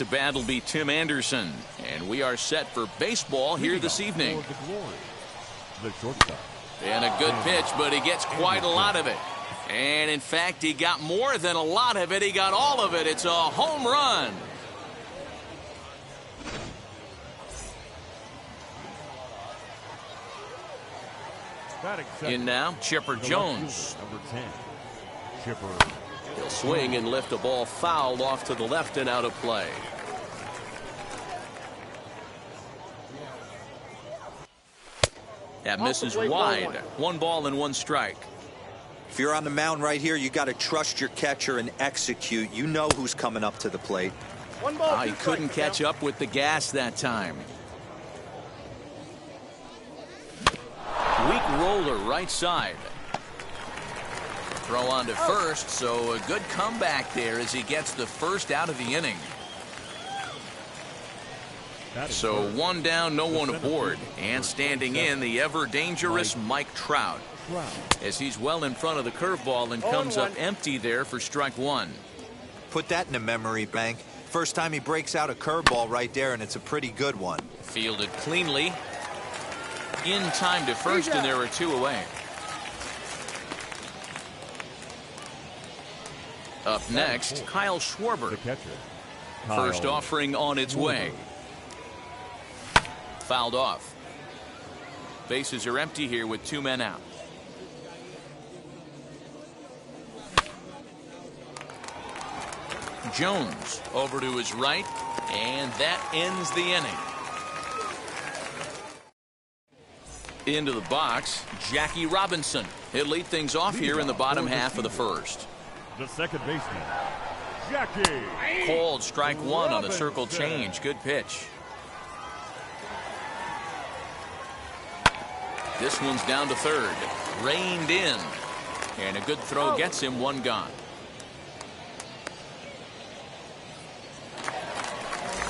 to bat will be Tim Anderson. And we are set for baseball here this evening. The shortstop. And a good pitch, but he gets quite a lot of it. And in fact, he got more than a lot of it. He got all of it. It's a home run. In now, Chipper Jones. Number 10. Chipper. He'll swing and lift a ball foul off to the left and out of play. That misses wide. 1 ball and 1 strike. If you're on the mound right here, you got to trust your catcher and execute. You know who's coming up to the plate. He couldn't catch up with the gas that time. Weak roller right side. Throw on to first, so a good comeback there as he gets the first out of the inning. So 1 down, no one aboard. And standing in, the ever-dangerous Mike Trout. As he's well in front of the curveball and comes up empty there for strike 1. Put that in the memory bank. First time he breaks out a curveball right there, and it's a pretty good one. Fielded cleanly. In time to first, and there are 2 away. Up next, Kyle Schwarber. First offering on its way. Fouled off. Bases are empty here with 2 men out. Jones over to his right, and that ends the inning. Into the box, Jackie Robinson. He'll lead things off here in the bottom half of the first. The second baseman, Jackie. Called strike 1 on the circle change. Good pitch. This one's down to third. Reined in. And a good throw gets him 1 gone.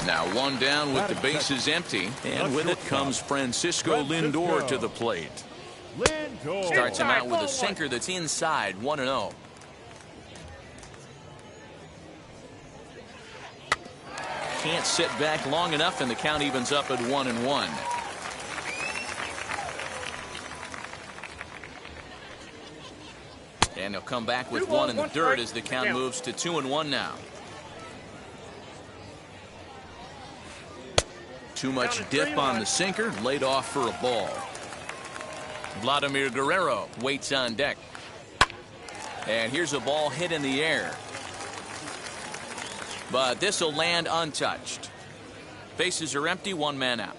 Now 1 down with the bases empty. And with it comes Francisco Lindor to the plate. Starts him out with a sinker that's inside. 1-0. Can't sit back long enough, and the count evens up at 1-1. And he'll come back with 1 in the dirt as the count moves to 2-1 now. Too much dip on the sinker, laid off for a ball. Vladimir Guerrero waits on deck. And here's a ball hit in the air. But this will land untouched. Bases are empty, 1 man out.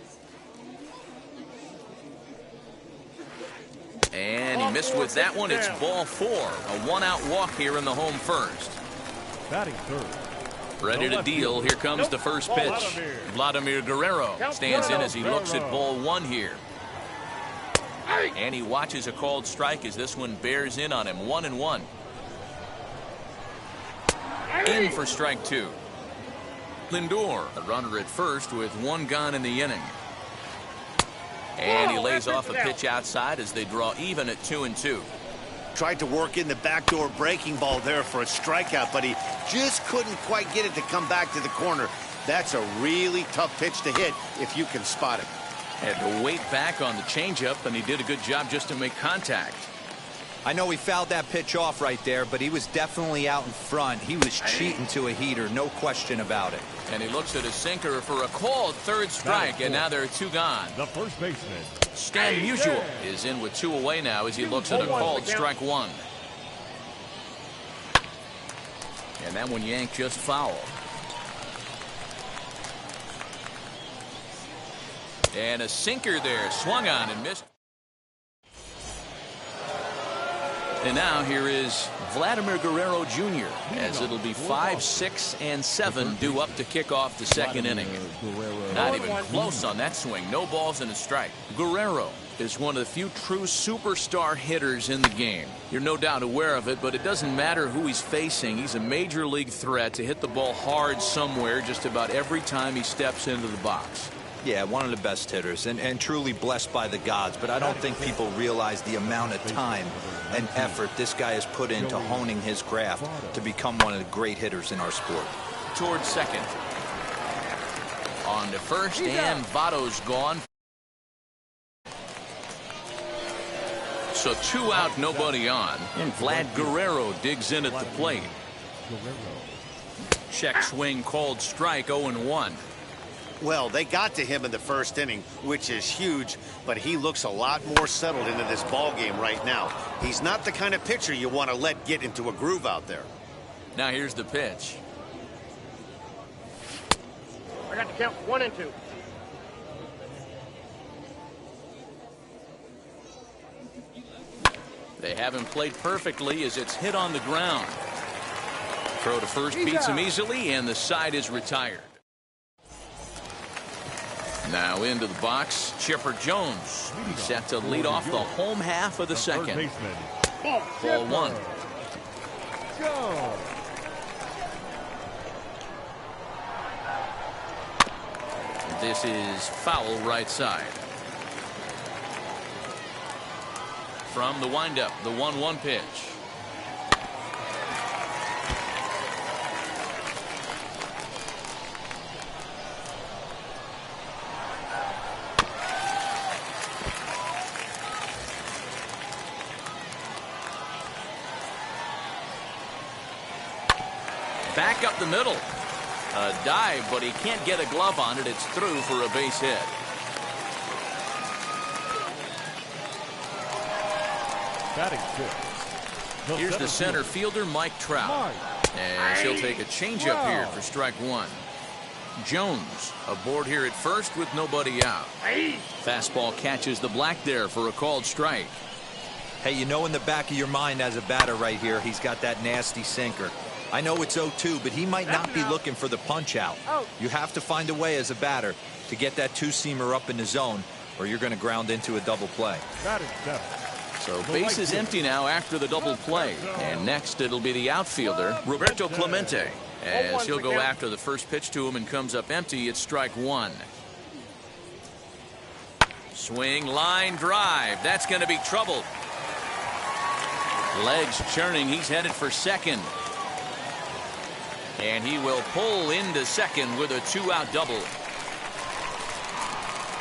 And he missed with that one. It's ball 4. A 1-out walk here in the home first. Batting third. Ready to deal. Here comes the first pitch. Vladimir Guerrero stands in as he looks at ball 1 here. And he watches a called strike as this one bears in on him. 1-1. In for strike 2. Lindor, a runner at first with 1 gone in the inning. And he lays off a pitch outside as they draw even at 2-2. Tried to work in the backdoor breaking ball there for a strikeout, but he just couldn't quite get it to come back to the corner. That's a really tough pitch to hit if you can spot it. Had to wait back on the changeup, and he did a good job just to make contact. I know he fouled that pitch off right there, but he was definitely out in front. He was cheating to a heater, no question about it. And he looks at his sinker for a called 3rd strike, and now there are 2 gone. The first baseman, Stan Musial is in with 2 away now as he looks at a called strike 1. And that one yanked just foul. And a sinker there, swung on and missed. And now here is Vladimir Guerrero Jr. as it'll be 5, 6, and 7 due up to kick off the second inning. Not even close on that swing. No balls and a strike. Guerrero is one of the few true superstar hitters in the game. You're no doubt aware of it, but it doesn't matter who he's facing. He's a major league threat to hit the ball hard somewhere just about every time he steps into the box. Yeah, one of the best hitters and truly blessed by the gods, but I don't think people realize the amount of time and effort this guy has put into honing his craft to become one of the great hitters in our sport. Towards second. On to first, and Votto's gone. So 2 out, nobody on. And Vlad Guerrero digs in at the plate. Check swing called strike, 0-1. Well, they got to him in the first inning, which is huge, but he looks a lot more settled into this ball game right now. He's not the kind of pitcher you want to let get into a groove out there. Now here's the pitch. I got to count 1 and 2. They have him played perfectly as it's hit on the ground. Throw to first beats him easily, and the side is retired. Now into the box, Chipper Jones. He's set to lead off the home half of the second. Ball 1. This is foul right side. From the windup, the 1-1 pitch. Back up the middle. A dive, but he can't get a glove on it. It's through for a base hit. Here's the center fielder, Mike Trout. And he'll take a changeup here for strike 1. Jones aboard here at first with nobody out. Fastball catches the black there for a called strike. Hey, you know in the back of your mind as a batter right here, he's got that nasty sinker. I know it's 0-2, but he might not be looking for the punch out. You have to find a way as a batter to get that 2-seamer up in the zone, or you're going to ground into a double play. So base is empty now after the double play. And next it'll be the outfielder, Roberto Clemente. As he'll go after the first pitch to him and comes up empty, it's strike 1. Swing, line drive. That's going to be trouble. Legs churning. He's headed for second. And he will pull into second with a 2-out double.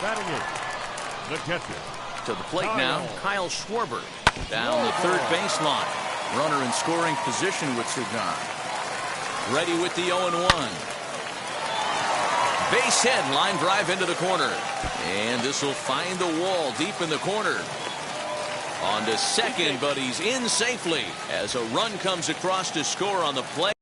Batting it, the catcher. To the plate now, Kyle Schwarber. Down the third baseline. Runner in scoring position with Sugan. Ready with the 0-1. Base hit, line drive into the corner. And this will find the wall deep in the corner. On to second, but he's in safely as a run comes across to score on the play.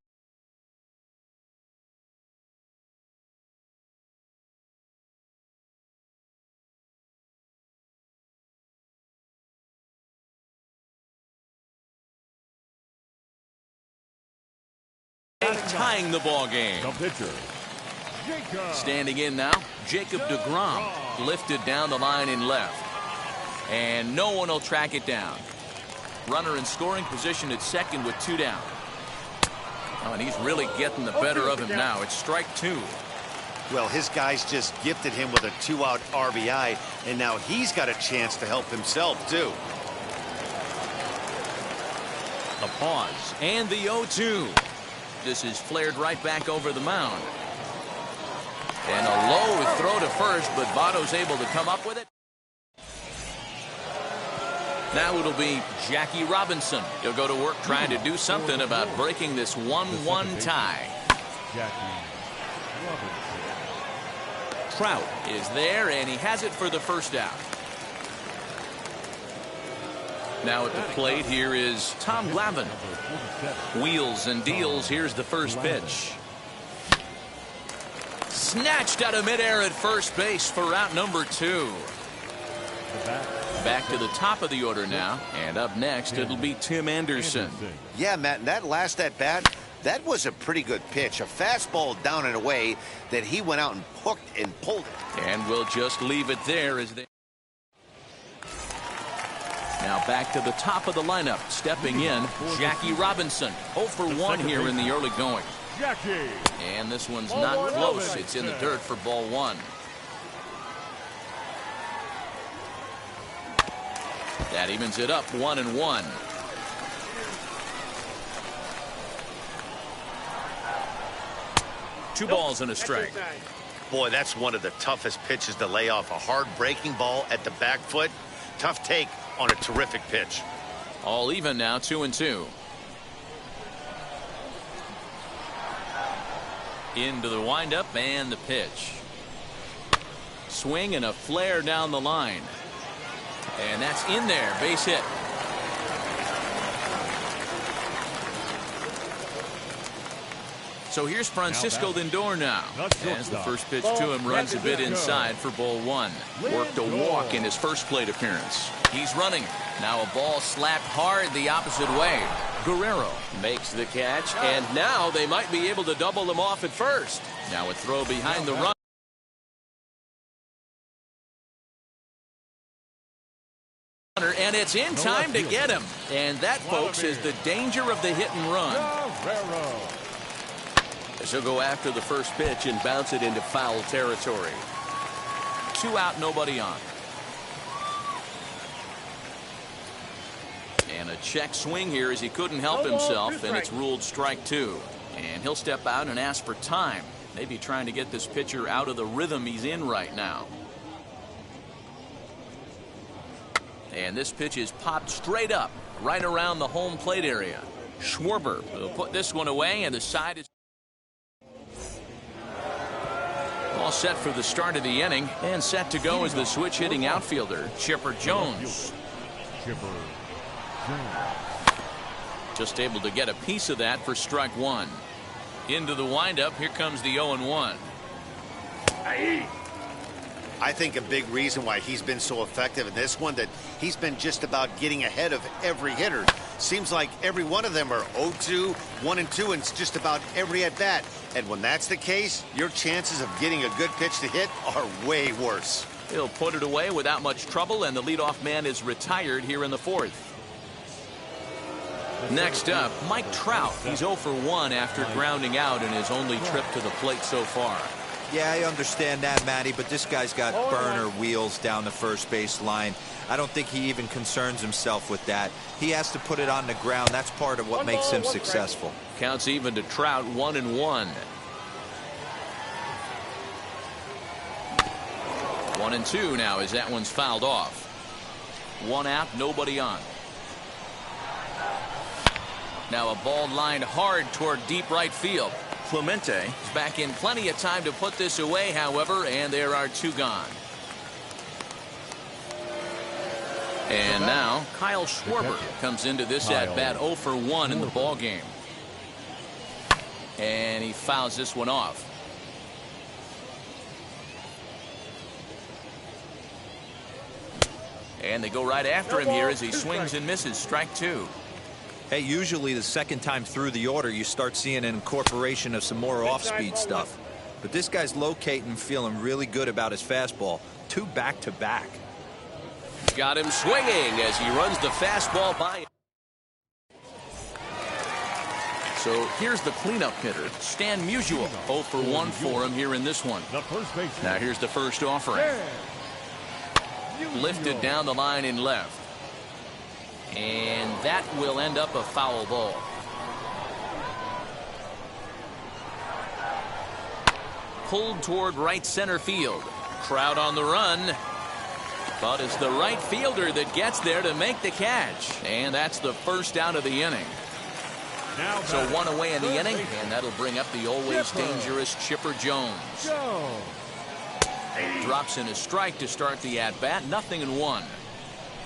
Tying the ball game. The pitcher, Jacob. Standing in now, Jacob deGrom. Lifted down the line in left. And no one will track it down. Runner in scoring position at second with 2 down. Oh, and he's really getting the better of him now. It's strike 2. Well, his guys just gifted him with a 2-out RBI, and now he's got a chance to help himself, too. A pause, and the 0-2. This is flared right back over the mound. And a low throw to first, but Votto's able to come up with it. Now it'll be Jackie Robinson. He'll go to work trying to do something about breaking this 1-1 tie. Jackie Robinson. Trout is there, and he has it for the first out. Now at the plate, here is Tom Glavine. Wheels and deals. Here's the first pitch. Snatched out of midair at first base for out number 2. Back to the top of the order now, and up next it'll be Tim Anderson. Yeah, Matt, and that last at bat, that was a pretty good pitch. A fastball down and away that he went out and hooked and pulled it. And we'll just leave it there as they. Now back to the top of the lineup, stepping in, Jackie Robinson. 0 for 1 here in the early going. Jackie. And this one's not close. It's in the dirt for ball 1. That evens it up 1-1. Two balls and a strike. Boy, that's one of the toughest pitches to lay off. A hard breaking ball at the back foot. Tough take on a terrific pitch. All even now, 2-2. Into the windup and the pitch. Swing and a flare down the line. And that's in there. Base hit. So here's Francisco Lindor now. As the first pitch to him runs a bit inside for ball one. Worked a walk in his first plate appearance. He's running. Now a ball slapped hard the opposite way. Guerrero makes the catch, and now they might be able to double them off at first. Now a throw behind the run. And it's in time to get him. And that, folks, is the danger of the hit and run. She'll go after the first pitch and bounce it into foul territory. 2 out, nobody on. And a check swing here as he couldn't help himself, and it's ruled strike 2. And he'll step out and ask for time. Maybe trying to get this pitcher out of the rhythm he's in right now. And this pitch is popped straight up, right around the home plate area. Schwarber will put this one away, and the side is all set for the start of the inning, and set to go as the switch hitting outfielder, Chipper Jones. Just able to get a piece of that for strike 1. Into the windup, here comes the 0-1. I think a big reason why he's been so effective in this one, that he's been just about getting ahead of every hitter. Seems like every one of them are 0-2, 1-2, and it's just about every at bat. And when that's the case, your chances of getting a good pitch to hit are way worse. He'll put it away without much trouble, and the leadoff man is retired here in the 4th. Next up, Mike Trout. He's 0 for 1 after grounding out in his only trip to the plate so far. Yeah, I understand that, Matty, but this guy's got burner wheels down the first base line. I don't think he even concerns himself with that. He has to put it on the ground. That's part of what makes him successful. Counts even to Trout, 1-1. 1-2 now as that one's fouled off. 1 out, nobody on. Now a ball lined hard toward deep right field. Clemente is back in plenty of time to put this away, however, and there are 2 gone. And now Kyle Schwarber comes into this at bat 0 for 1 in the ball game. And he fouls this one off. And they go right after him here as he swings and misses. Strike 2. Hey, usually the second time through the order, you start seeing an incorporation of some more off-speed stuff. But this guy's locating, feeling really good about his fastball. 2 back-to-back. Got him swinging as he runs the fastball by. So here's the cleanup hitter, Stan Musial. 0 for 1 for him here in this one. Now here's the first offering. Lifted down the line in left. And that will end up a foul ball. Pulled toward right center field. Crowd on the run. But it's the right fielder that gets there to make the catch. And that's the first out of the inning. So 1 away in the inning, and that'll bring up the always dangerous Chipper Jones. Drops in a strike to start the at-bat. 0-1.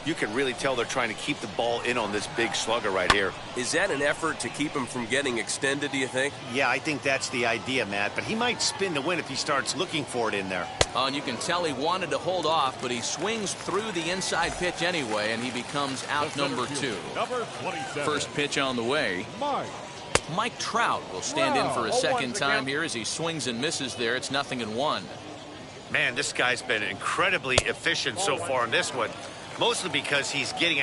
You can really tell they're trying to keep the ball in on this big slugger right here. Is that an effort to keep him from getting extended, do you think? Yeah, I think that's the idea, Matt. But he might spin to win if he starts looking for it in there. Oh, and you can tell he wanted to hold off, but he swings through the inside pitch anyway, and he becomes out number 2. First pitch on the way. Mike Trout will stand in for a second time here as he swings and misses there. It's 0-1. Man, this guy's been incredibly efficient so far in this one. Mostly because he's getting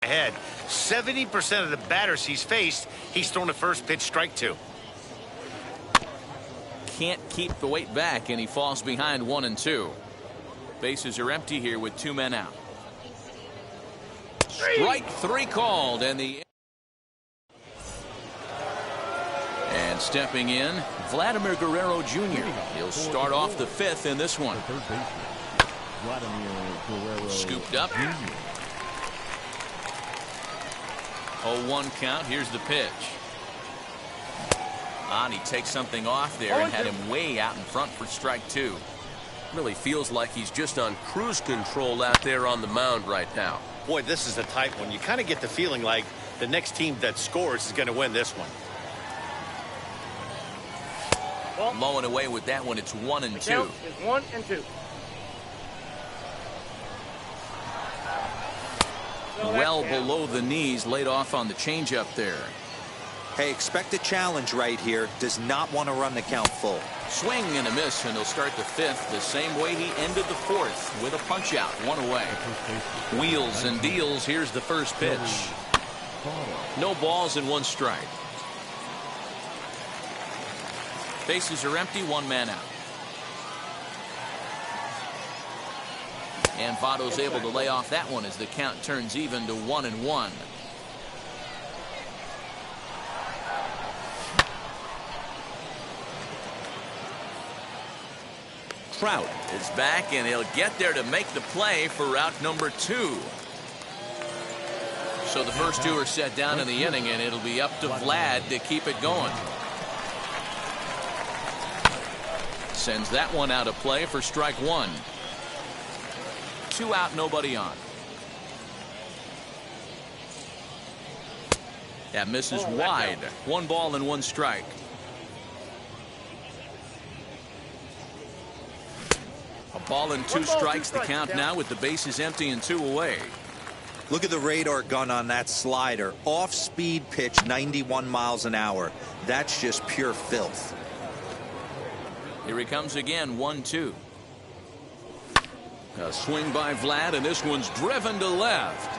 ahead. 70% of the batters he's faced, he's thrown a first pitch strike to. Can't keep the weight back, and he falls behind 1-2. Bases are empty here with 2 men out. Strike 3 called, and the And stepping in, Vladimir Guerrero Jr. He'll start off the 5th in this one. Third baseman, Vladimir Guerrero Scooped up. 0-1 count. Here's the pitch. And he takes something off there and had him way out in front for strike 2. Really feels like he's just on cruise control out there on the mound right now. Boy, this is a tight one. You kind of get the feeling like the next team that scores is going to win this one. Low and away with that one. It's 1-2. Count is 1-2. Well below the knees, laid off on the changeup there. Hey, expect a challenge right here. Does not want to run the count full. Swing and a miss, and he'll start the 5th the same way he ended the 4th with a punch out, 1 away. Wheels and deals. Here's the first pitch. No balls and 1 strike. Bases are empty, 1 man out. And Votto's able to lay off that one as the count turns even to 1-1. Trout is back, and he'll get there to make the play for out number 2. So the first 2 are set down in the inning, and it'll be up to Vlad to keep it going. Sends that one out of play for strike 1. 2 out, nobody on. That misses wide. 1 ball and 1 strike. A ball and 2 strikes the count now with the bases empty and 2 away. Look at the radar gun on that slider. Off-speed pitch, 91 miles an hour. That's just pure filth. Here he comes again, 1-2. A swing by Vlad, and this one's driven to left.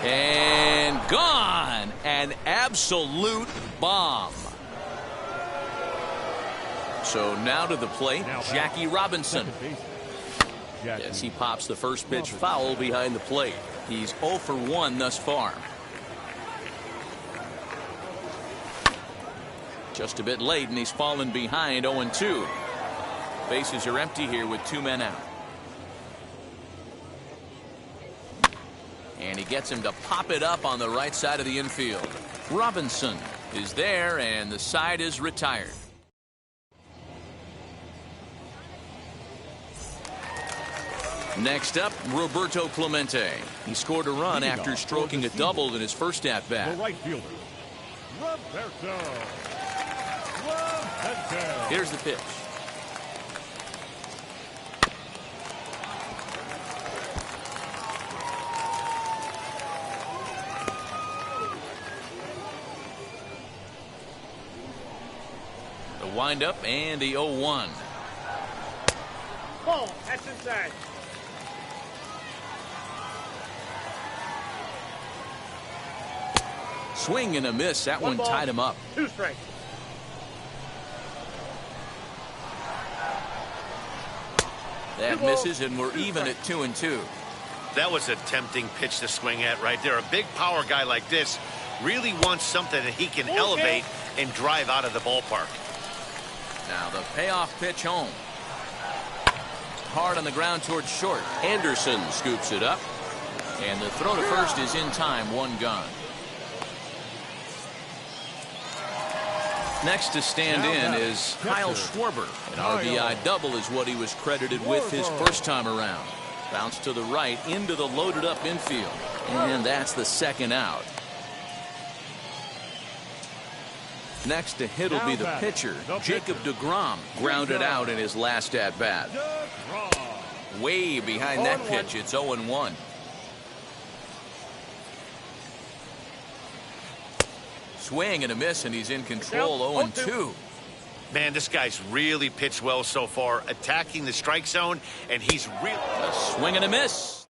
And gone. An absolute bomb. So now to the plate, Jackie Robinson. As he pops the first pitch foul behind the plate. He's 0 for 1 thus far. Just a bit late, and he's fallen behind 0-2. Bases are empty here with 2 men out. And he gets him to pop it up on the right side of the infield. Robinson is there, and the side is retired. Next up, Roberto Clemente. He scored a run after stroking a double in his first at-bat. The right fielder, Roberto. Here's the pitch. The windup and the 0-1. Ball, that's inside. Swing and a miss. That one tied him up. 2 strikes. That misses, and we're even at 2-2. That was a tempting pitch to swing at right there. A big power guy like this really wants something that he can elevate and drive out of the ballpark. Now the payoff pitch home. Hard on the ground towards short. Anderson scoops it up. And the throw to first is in time. 1 gone. Next to stand in is Kyle Schwarber. An RBI double is what he was credited with his first time around. Bounce to the right into the loaded up infield. And that's the 2nd out. Next to hit will be the pitcher, Jacob deGrom. Grounded out in his last at bat. Way behind that pitch, it's 0-1. Swing and a miss, and he's in control. 0-2. Man, this guy's really pitched well so far, attacking the strike zone, and he's really... A swing and a miss.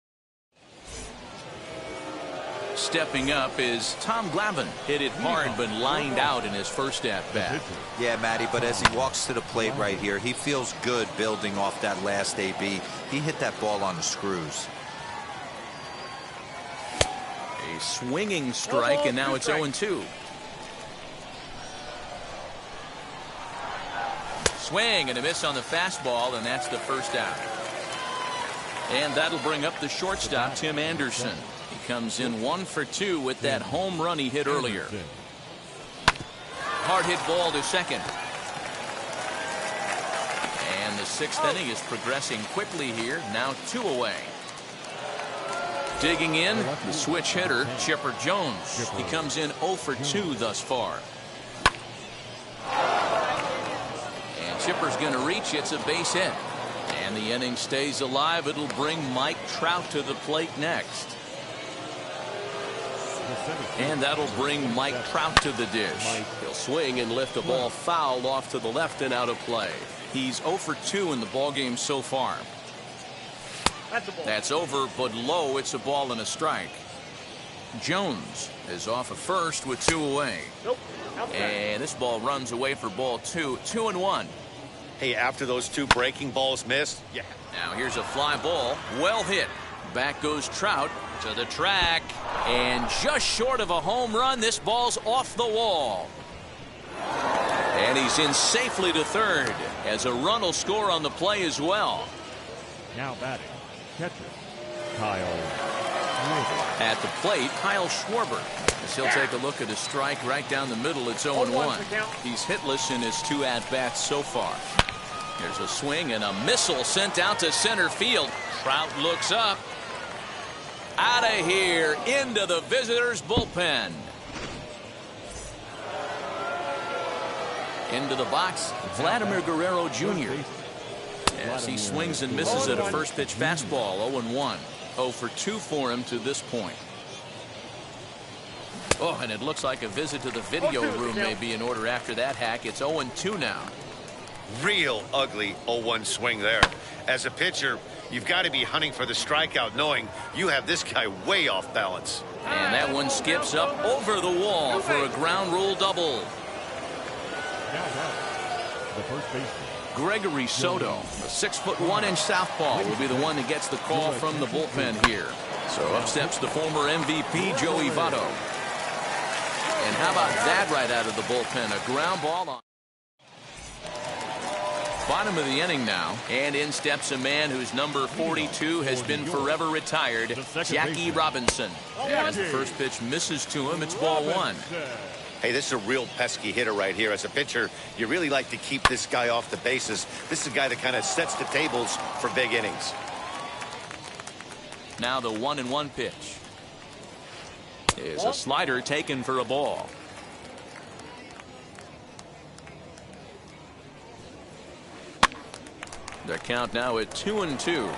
Stepping up is Tom Glavine. Hit it hard, but lined out in his first at-bat. Yeah, Matty, but as he walks to the plate right here, he feels good building off that last AB. He hit that ball on the screws. A swinging strike, and now it's 0-2. Swing and a miss on the fastball, and that's the first out. And that'll bring up the shortstop, Tim Anderson. He comes in 1 for 2 with that home run he hit earlier. Hard hit ball to second. And the 6th inning is progressing quickly here. Now 2 away. Digging in, the switch hitter, Chipper Jones. He comes in 0 for 2 thus far. And Chipper's going to reach. It's a base hit. And the inning stays alive. It'll bring Mike Trout to the plate next. And that'll bring Mike Trout to the dish. He'll swing and lift the ball foul off to the left and out of play. He's 0 for 2 in the ballgame so far. That's over, but low. It's a ball and a strike. Jones is off of first with 2 away. And this ball runs away for ball 2. 2-1. Hey, after those 2 breaking balls missed, yeah. Now here's a fly ball. Well hit. Back goes Trout to the track. And just short of a home run, this ball's off the wall. And he's in safely to third, as a run will score on the play as well. Now batting, catcher, Kyle. At the plate, Kyle Schwarber. As he'll take a look at a strike right down the middle. It's 0-1. He's hitless in his 2 at-bats so far. There's a swing and a missile sent out to center field. Trout looks up. Out of here, into the visitors' bullpen. Into the box, Vladimir Guerrero Jr. As he swings and misses at a first pitch fastball. 0-1. 0 for 2 for him to this point. Oh, and it looks like a visit to the video room may be in order after that hack. It's 0-2 now. Real ugly 0-1 swing there. As a pitcher, you've got to be hunting for the strikeout, knowing you have this guy way off balance. And that one skips up over the wall for a ground rule double. Now batting, the first baseman, Gregory Soto, a 6'1" southpaw, will be the one that gets the call from the bullpen here. So up steps the former MVP, Joey Votto. And how about that right out of the bullpen? A ground ball on. Bottom of the inning now, and in steps a man whose number 42 has been forever retired, Jackie Robinson. And as the first pitch misses to him, it's ball 1. Hey, this is a real pesky hitter right here. As a pitcher, you really like to keep this guy off the bases. This is a guy that kind of sets the tables for big innings. Now the 1-1 pitch is a slider taken for a ball. The count now at 2-2.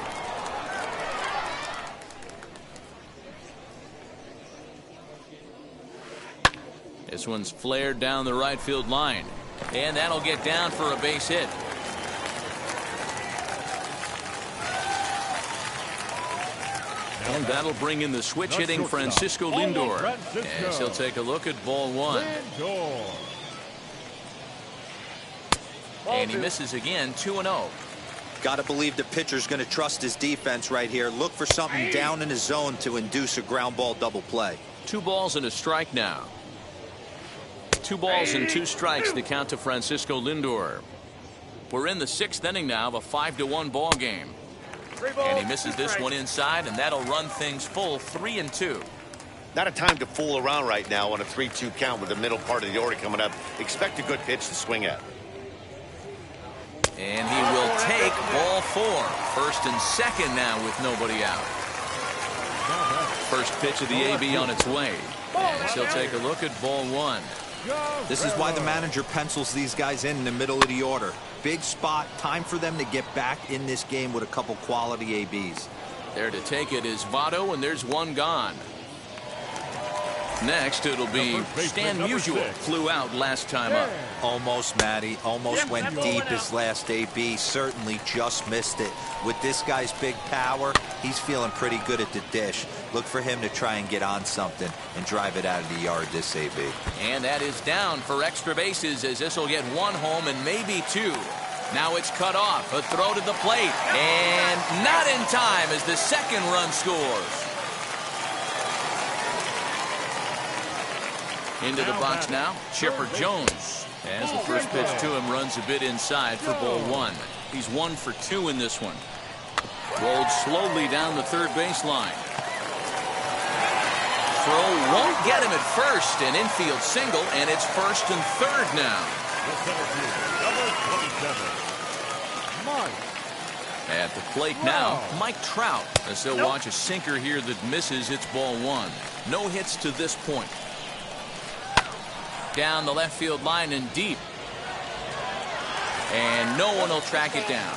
This one's flared down the right field line, and that'll get down for a base hit. And that'll bring in the switch hitting Francisco Lindor, as he'll take a look at ball 1. And he misses again. 2-0. Got to believe the pitcher's going to trust his defense right here. Look for something down in his zone to induce a ground ball double play. 2 balls and a strike now. 2 balls and 2 strikes to count to Francisco Lindor. We're in the 6th inning now of a 5-1 ball game. And he misses this one inside, and that'll run things full 3-2. Not a time to fool around right now on a 3-2 count with the middle part of the order coming up. Expect a good pitch to swing at. And he will take ball 4. First and second now with nobody out. First pitch of the AB on its way. And he'll take a look at ball 1. This is why the manager pencils these guys in the middle of the order. Big spot, time for them to get back in this game with a couple quality ABs. There to take it is Votto, and there's one gone. Next, it'll be Stan Musial. Flew out last time up. Almost, Matty. Almost went deep his last AB. Certainly just missed it. With this guy's big power, he's feeling pretty good at the dish. Look for him to try and get on something and drive it out of the yard this AB. And that is down for extra bases, as this will get 1 home and maybe 2. Now it's cut off. A throw to the plate. And not in time as the second run scores. Into the box now, Chipper Jones. As the first pitch to him runs a bit inside for ball one. He's 1 for 2 in this one. Rolled slowly down the third baseline. Throw won't get him at first. An infield single, and it's first and third now. Number 27, Mike. At the plate now, Mike Trout. As they'll watch a sinker here that misses. It's ball one. No hits to this point. Down the left field line and deep. And no one will track it down.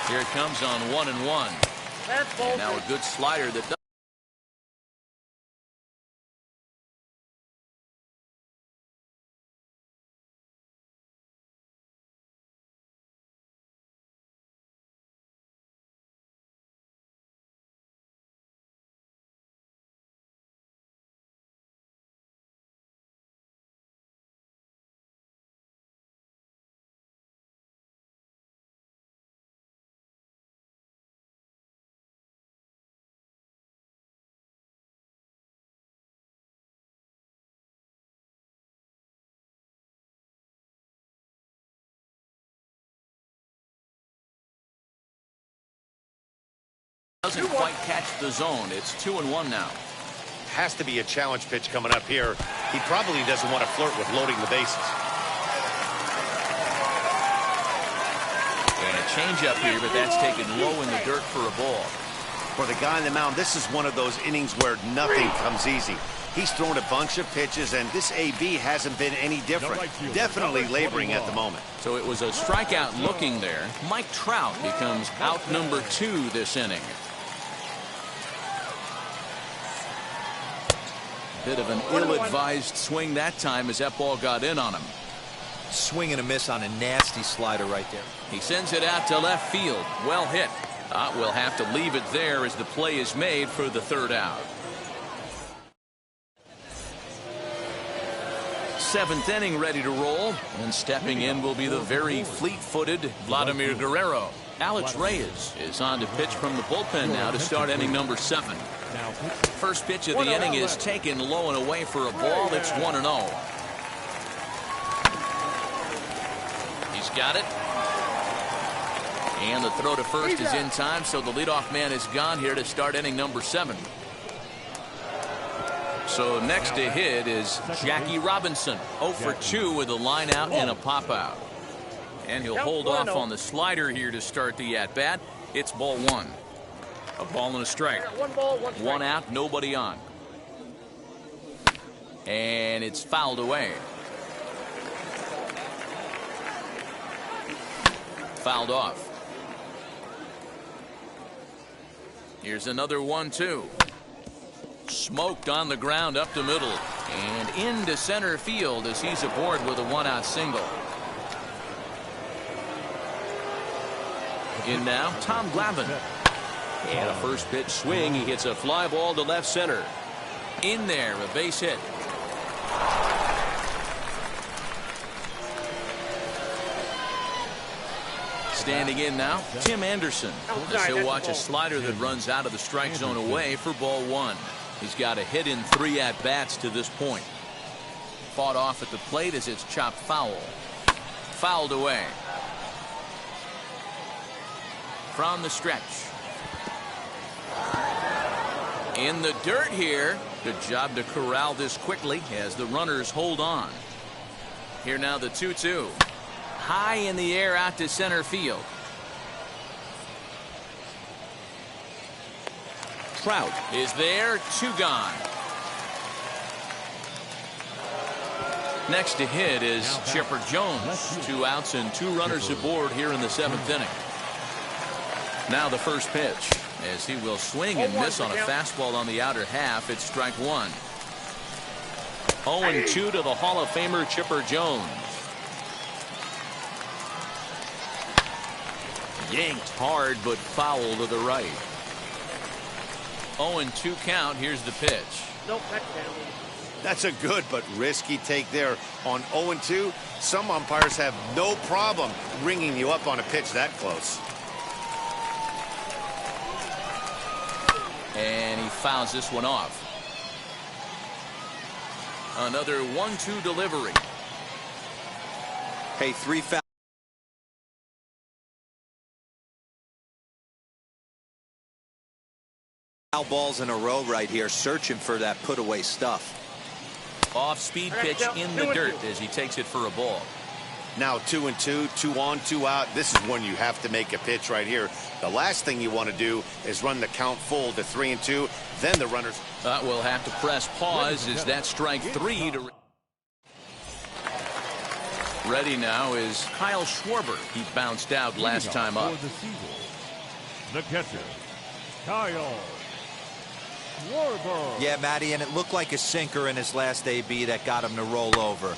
Here it comes on 1-1. And now a good slider that doesn't quite catch the zone. It's 2-1 now. Has to be a challenge pitch coming up here. He probably doesn't want to flirt with loading the bases. And a changeup here, but that's taken low in the dirt for a ball. For the guy on the mound, this is one of those innings where nothing comes easy. He's thrown a bunch of pitches, and this AB hasn't been any different. Definitely laboring at the moment. So it was a strikeout looking there. Mike Trout becomes out number 2 this inning. Bit of an ill-advised swing that time as that ball got in on him. Swing and a miss on a nasty slider right there. He sends it out to left field. Well hit. We'll have to leave it there as the play is made for the third out. 7th inning ready to roll. And stepping in will be the very fleet-footed Vladimir Guerrero. Alex Reyes is on to pitch from the bullpen now to start inning number 7. First pitch of the inning is taken low and away for a ball. It's 1-0. He's got it. And the throw to first is in time, so the leadoff man is gone here to start inning number 7. So next to hit is Jackie Robinson. 0 for 2 with a line out and a pop out. And he'll hold off on the slider here to start the at-bat. It's ball 1. A ball and a strike. 1 ball, 1 strike. 1 out, nobody on. And it's fouled away. Fouled off. Here's another 1-2. Smoked on the ground up the middle. And into center field as he's aboard with a 1-out single. In now, Tom Glavine. And a first pitch swing. He hits a fly ball to left center. In there, a base hit. Standing in now, Tim Anderson. As he'll watch a slider that runs out of the strike zone away for ball 1. He's got a hit in 3 at-bats to this point. Fought off at the plate as it's chopped foul. Fouled away. From the stretch. In the dirt here. Good job to corral this quickly as the runners hold on. Here now the 2-2. High in the air out to center field. Trout is there. 2 gone. Next to hit is Chipper Jones. 2 outs and 2 runners aboard here in the 7th inning. Now the first pitch. As he will swing and miss on a fastball on the outer half. It's strike 1. 0-2 to the Hall of Famer Chipper Jones. Yanked hard but foul to the right. 0-2 count. Here's the pitch. Nope, that's down. That's a good but risky take there. On 0-2, some umpires have no problem ringing you up on a pitch that close. And he fouls this one off. Another 1-2 delivery. Hey, 3 foul balls in a row right here, searching for that put away stuff. Off-speed pitch in the dirt as he takes it for a ball. Now 2-2, 2 on, 2 out. This is when you have to make a pitch right here. The last thing you want to do is run the count full to 3-2. Then the runners We'll have to press pause as that strike 3 to. Ready now is Kyle Schwarber. He bounced out last time up. For the season, the catcher, Kyle Schwarber. Yeah, Matty, and it looked like a sinker in his last AB that got him to roll over.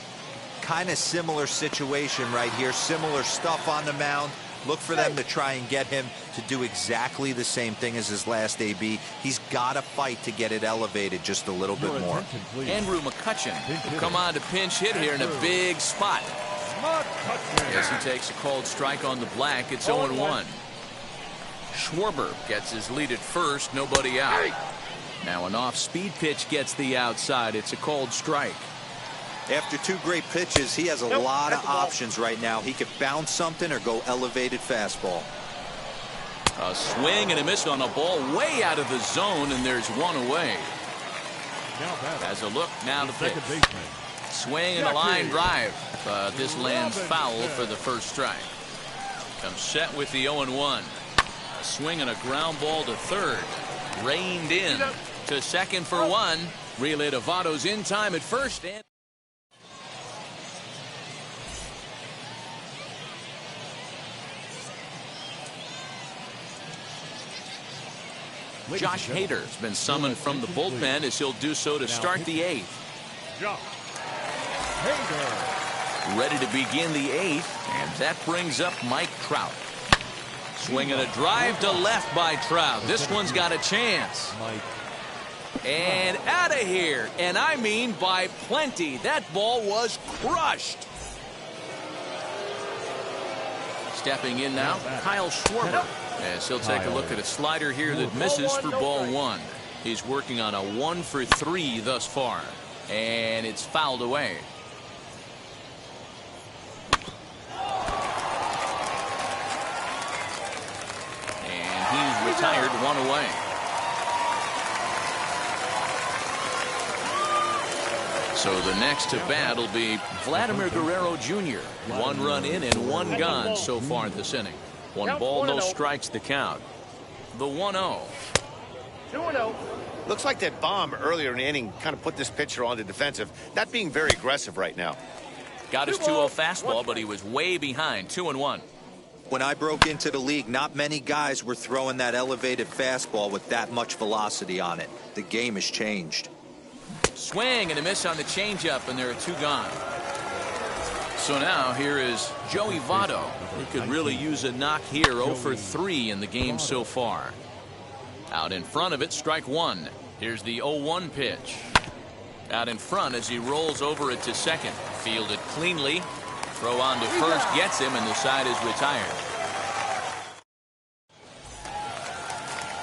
Kind of similar situation right here. Similar stuff on the mound. Look for them to try and get him to do exactly the same thing as his last AB. He's got to fight to get it elevated just a little bit more. Andrew McCutchen will come on to pinch hit here in a big spot. As he takes a called strike on the black, it's 0-1. Schwarber gets his lead at first, nobody out. Now an off-speed pitch gets the outside. It's a called strike. After 2 great pitches, he has a lot of options right now. He could bounce something or go elevated fastball. A swing and a miss on a ball way out of the zone, and there's 1 away. As a look now to pitch. Swing and a line drive. This lands foul for the first strike. Comes set with the 0-1. A swing and a ground ball to third. Reined in to second for 1. Relay to Votto's in time at first. And Josh Hader has been summoned from the bullpen as he'll do so to start the 8th. Josh Hader. Ready to begin the 8th, and that brings up Mike Trout. Swinging a drive to left by Trout. This one's got a chance. And out of here, and I mean by plenty. That ball was crushed. Stepping in now, Kyle Schwarber. As he'll take a look at a slider here that misses for ball 1. He's working on a 1 for 3 thus far. And it's fouled away. And he's retired 1 away. So the next to bat will be Vladimir Guerrero Jr. 1 run in and 1 gone so far this inning. 1 ball, no strikes the count. The 1-0. 2-0. looks like that bomb earlier in the inning kind of put this pitcher on the defensive, not being very aggressive right now. Got his 2-0 fastball, but he was way behind. 2-1. When I broke into the league, not many guys were throwing that elevated fastball with that much velocity on it. The game has changed. Swing and a miss on the changeup, and there are 2 gone. So now here is Joey Votto. He could really use a knock here. 0 for 3 in the game so far. Out in front of it, strike 1. Here's the 0-1 pitch. Out in front as he rolls over it to second. Fielded cleanly. Throw on to first gets him, and the side is retired.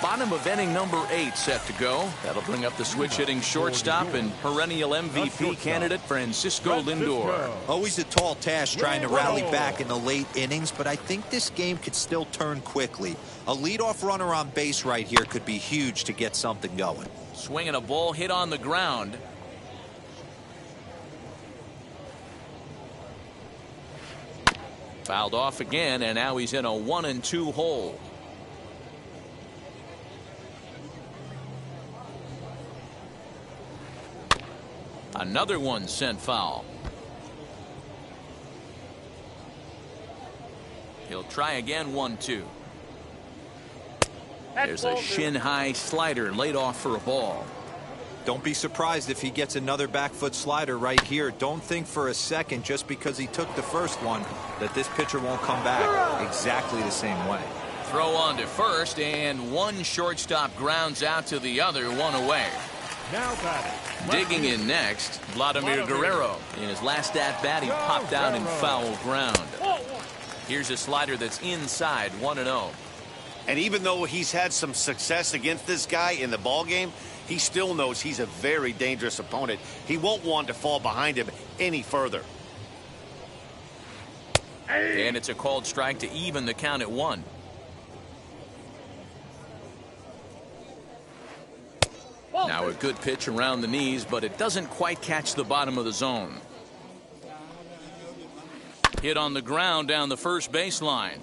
Bottom of inning number 8 set to go. That'll bring up the switch hitting shortstop and perennial MVP candidate Francisco Lindor. Always a tall task trying to rally back in the late innings, but I think this game could still turn quickly. A leadoff runner on base right here could be huge to get something going. Swinging a ball hit on the ground. Fouled off again, and now he's in a 1-2 hole. Another one sent foul. He'll try again. 1-2. There's a shin-high slider laid off for a ball. Don't be surprised if he gets another back foot slider right here. Don't think for a second just because he took the first one that this pitcher won't come back exactly the same way. Throw on to first, and one shortstop grounds out to the other. 1 away. Now batting. Digging in next, Vladimir Guerrero. In his last at-bat, he popped out in foul ground. Here's a slider that's inside. 1-0. And even though he's had some success against this guy in the ball game, he still knows he's a very dangerous opponent. He won't want to fall behind him any further. And it's a called strike to even the count at 1. Now a good pitch around the knees, but it doesn't quite catch the bottom of the zone. Hit on the ground down the first baseline.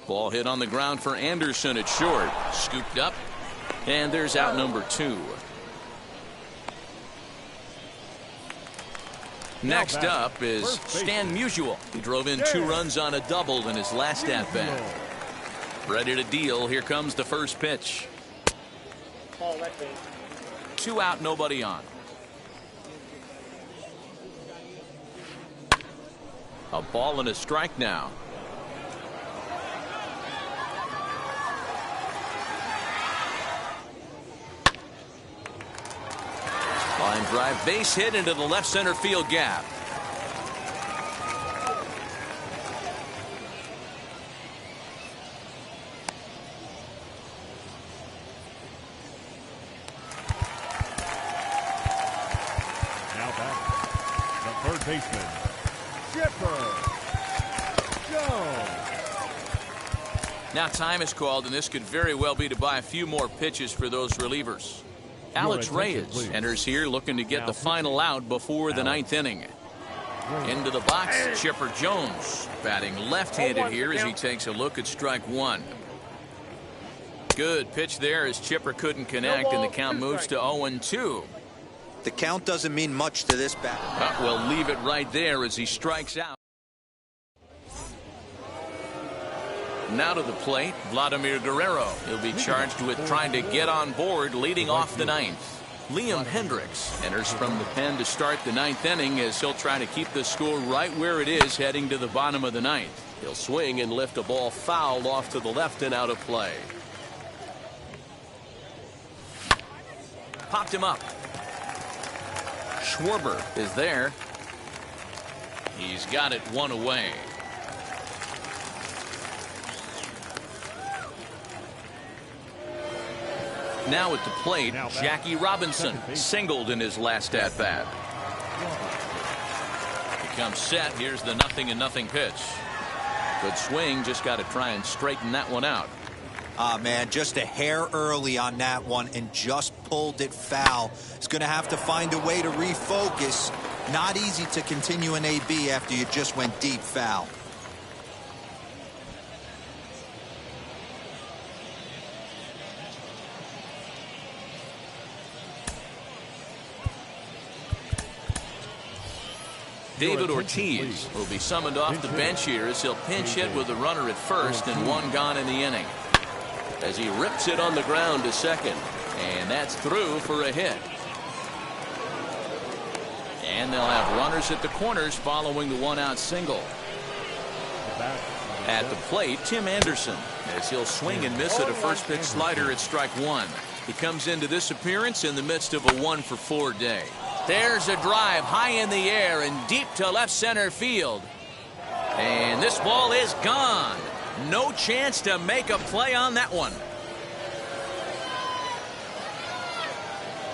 Ball hit on the ground for Anderson at short. Scooped up. And there's out number 2. Next up is Stan Musial. He drove in 2 runs on a double in his last at-bat. Ready to deal. Here comes the first pitch. 2 out, nobody on. A ball and a strike now. Line drive, base hit into the left center field gap. Now back, the third baseman, Chipper Jones. Now time is called, and this could very well be to buy a few more pitches for those relievers. Alex Reyes enters here looking to get the final out before the 9th inning. Into the box, Chipper Jones batting left-handed here as he takes a look at strike 1. Good pitch there as Chipper couldn't connect, and the count moves to 0-2. The count doesn't mean much to this batter. But we'll leave it right there as he strikes out. Now to the plate, Vladimir Guerrero. He'll be charged with trying to get on board leading off the 9th. Liam Hendriks enters from the pen to start the 9th inning as he'll try to keep the score right where it is heading to the bottom of the 9th. He'll swing and lift a ball foul off to the left and out of play. Popped him up. Schwarber is there. He's got it 1 away. Now at the plate, Jackie Robinson singled in his last at-bat. Becomes set. Here's the 0-0 pitch. Good swing. Just got to try and straighten that one out. Ah, man, just a hair early on that one and just pulled it foul. He's going to have to find a way to refocus. Not easy to continue an AB after you just went deep foul. David Ortiz will be summoned off the bench here as he'll pinch hit with a runner at first and 1 gone in the inning. As he rips it on the ground to second. And that's through for a hit. And they'll have runners at the corners following the 1-out single. At the plate, Tim Anderson, as he'll swing and miss at a first pitch slider at strike 1. He comes into this appearance in the midst of a 1-for-4 day. There's a drive high in the air and deep to left center field. And this ball is gone. No chance to make a play on that one.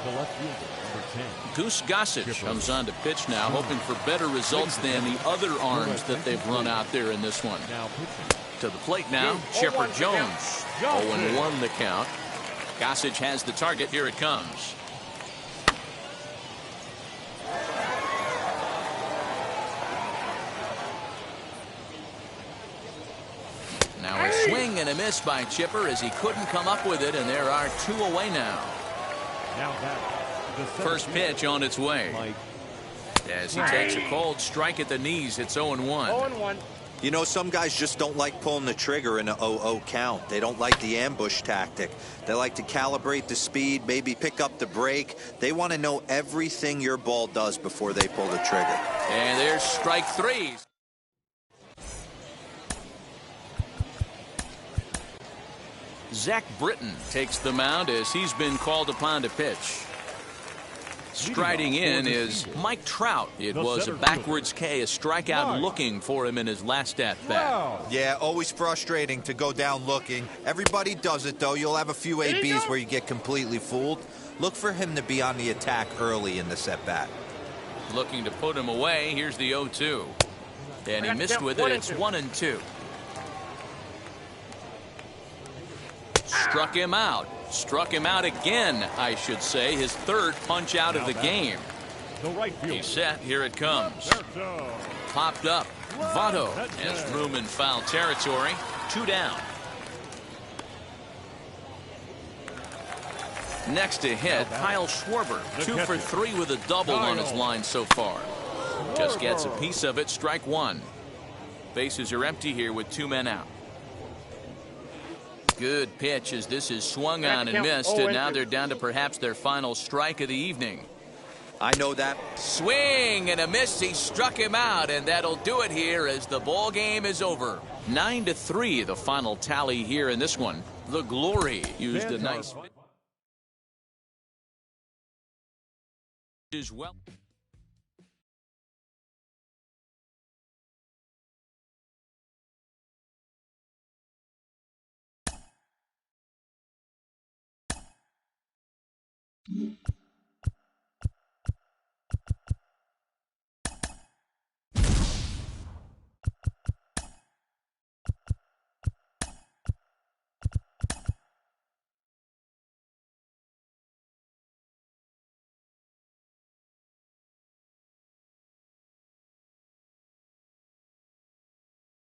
The left fielder, number 10. Goose Gossage comes on to pitch now, hoping for better results than the other arms that they've run out there in this one. Now pitching. To the plate now, Chipper Jones. 0-1 the count. Gossage has the target. Here it comes. Now a swing and a miss by Chipper as he couldn't come up with it, and there are 2 away now. Now back, the First pitch on its way. As he takes a cold strike at the knees, it's 0-1. 0-1. You know, some guys just don't like pulling the trigger in a 0-0 count. They don't like the ambush tactic. They like to calibrate the speed, maybe pick up the brake. They want to know everything your ball does before they pull the trigger. And there's strike 3. Zach Britton takes the mound as he's been called upon to pitch. Striding in is Mike Trout. It was a backwards K, a strikeout looking for him in his last at-bat. Yeah, always frustrating to go down looking. Everybody does it, though. You'll have a few ABs where you get completely fooled. Look for him to be on the attack early in this at-bat. Looking to put him away. Here's the 0-2. And he missed with it. It's 1-2. Struck him out. Struck him out again, I should say. His third punch out of the game. He's set. Here it comes. Popped up. Votto has room in foul territory. 2 down. Next to hit, Kyle Schwarber. 2 for 3 with a double on his line so far. Just gets a piece of it. Strike 1. Bases are empty here with 2 men out. Good pitch as this is swung on and missed, and now they're down to perhaps their final strike of the evening. I know that. Swing and a miss. He struck him out, and that'll do it here as the ball game is over. 9-3 the final tally here in this one. The Glory used a nice as well.